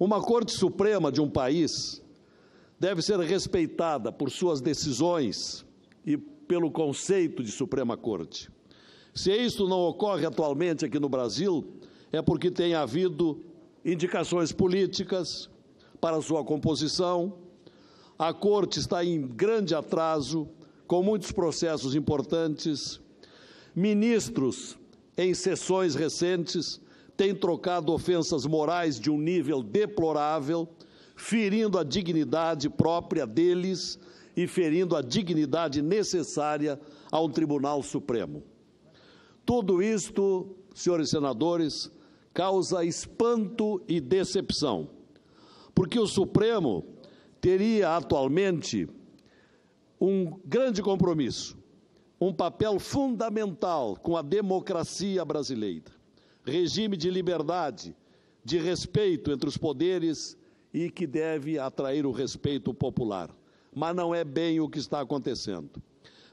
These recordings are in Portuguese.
Uma Corte Suprema de um país deve ser respeitada por suas decisões e pelo conceito de Suprema Corte. Se isso não ocorre atualmente aqui no Brasil, é porque tem havido indicações políticas para sua composição. A Corte está em grande atraso, com muitos processos importantes. Ministros, em sessões recentes, têm trocado ofensas morais de um nível deplorável, ferindo a dignidade própria deles e ferindo a dignidade necessária a um Tribunal Supremo. Tudo isto, senhores senadores, causa espanto e decepção, porque o Supremo teria atualmente um grande compromisso, um papel fundamental com a democracia brasileira, regime de liberdade, de respeito entre os poderes e que deve atrair o respeito popular. Mas não é bem o que está acontecendo.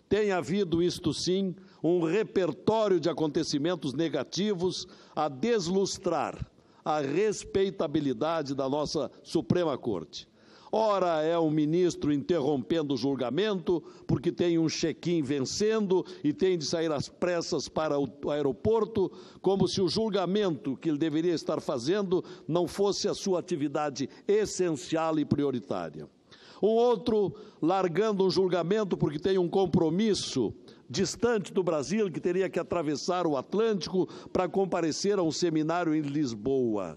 Tem havido, isto sim, um repertório de acontecimentos negativos a deslustrar a respeitabilidade da nossa Suprema Corte. Ora é um ministro interrompendo o julgamento porque tem um check-in vencendo e tem de sair às pressas para o aeroporto, como se o julgamento que ele deveria estar fazendo não fosse a sua atividade essencial e prioritária. Um outro largando um julgamento porque tem um compromisso distante do Brasil, que teria que atravessar o Atlântico para comparecer a um seminário em Lisboa.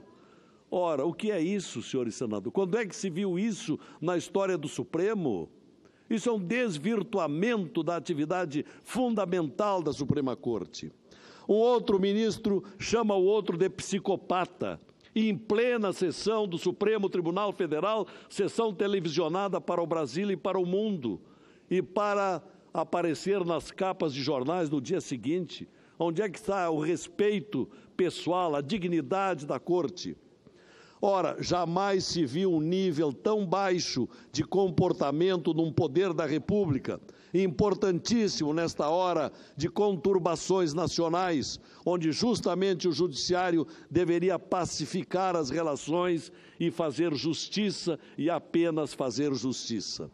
Ora, o que é isso, senhores senadores? Quando é que se viu isso na história do Supremo? Isso é um desvirtuamento da atividade fundamental da Suprema Corte. Um outro ministro chama o outro de psicopata, e em plena sessão do Supremo Tribunal Federal, sessão televisionada para o Brasil e para o mundo, e para aparecer nas capas de jornais no dia seguinte. Onde é que está o respeito pessoal, a dignidade da Corte? Ora, jamais se viu um nível tão baixo de comportamento num poder da República, importantíssimo nesta hora de conturbações nacionais, onde justamente o Judiciário deveria pacificar as relações e fazer justiça e apenas fazer justiça.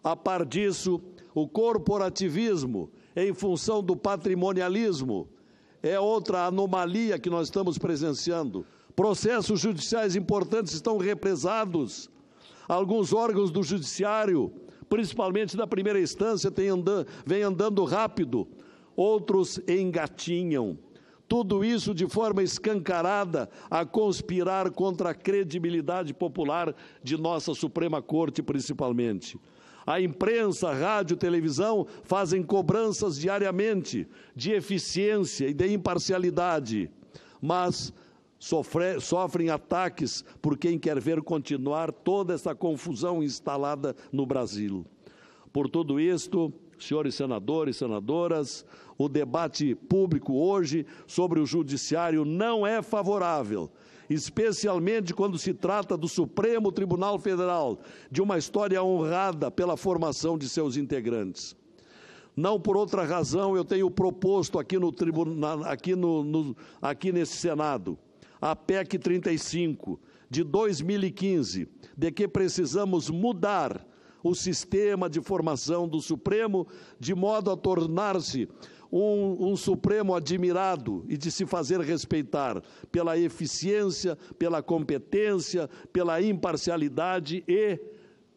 A par disso, o corporativismo, em função do patrimonialismo, é outra anomalia que nós estamos presenciando. Processos judiciais importantes estão represados. Alguns órgãos do Judiciário, principalmente da primeira instância, vêm andando rápido, outros engatinham. Tudo isso de forma escancarada a conspirar contra a credibilidade popular de nossa Suprema Corte, principalmente. A imprensa, rádio, televisão fazem cobranças diariamente de eficiência e de imparcialidade, mas sofrem ataques por quem quer ver continuar toda essa confusão instalada no Brasil. Por tudo isto, senhores senadores e senadoras, o debate público hoje sobre o Judiciário não é favorável, especialmente quando se trata do Supremo Tribunal Federal, de uma história honrada pela formação de seus integrantes. Não por outra razão eu tenho proposto aqui nesse Senado a PEC 35, de 2015, de que precisamos mudar o sistema de formação do Supremo, de modo a tornar-se um Supremo admirado e de se fazer respeitar pela eficiência, pela competência, pela imparcialidade e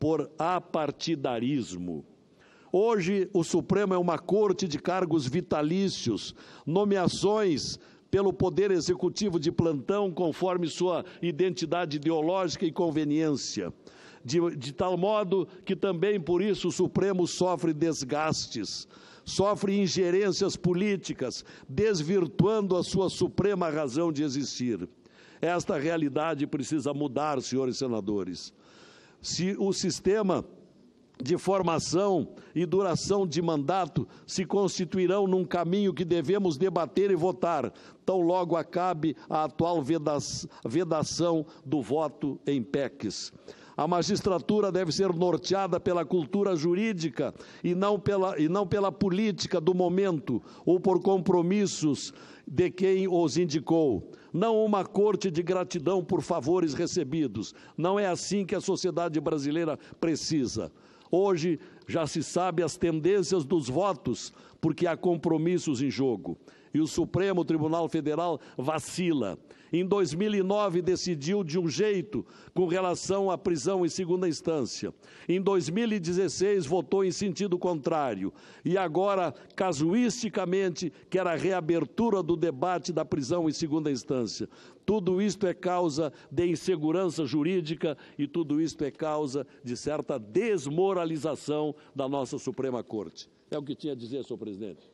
por apartidarismo. Hoje, o Supremo é uma corte de cargos vitalícios, nomeações pelo Poder Executivo de plantão, conforme sua identidade ideológica e conveniência. De tal modo que também por isso o Supremo sofre desgastes, sofre ingerências políticas, desvirtuando a sua suprema razão de existir. Esta realidade precisa mudar, senhores senadores. Se o sistema de formação e duração de mandato se constituirão num caminho que devemos debater e votar, tão logo acabe a atual vedação do voto em PECs. A magistratura deve ser norteada pela cultura jurídica e não pela política do momento ou por compromissos de quem os indicou, não uma corte de gratidão por favores recebidos. Não é assim que a sociedade brasileira precisa. Hoje já se sabe as tendências dos votos, porque há compromissos em jogo. E o Supremo Tribunal Federal vacila. Em 2009 decidiu de um jeito com relação à prisão em segunda instância. Em 2016 votou em sentido contrário. E agora, casuisticamente, quer a reabertura do debate da prisão em segunda instância. Tudo isto é causa de insegurança jurídica e tudo isto é causa de certa desmoralização da nossa Suprema Corte. É o que tinha a dizer, senhor presidente.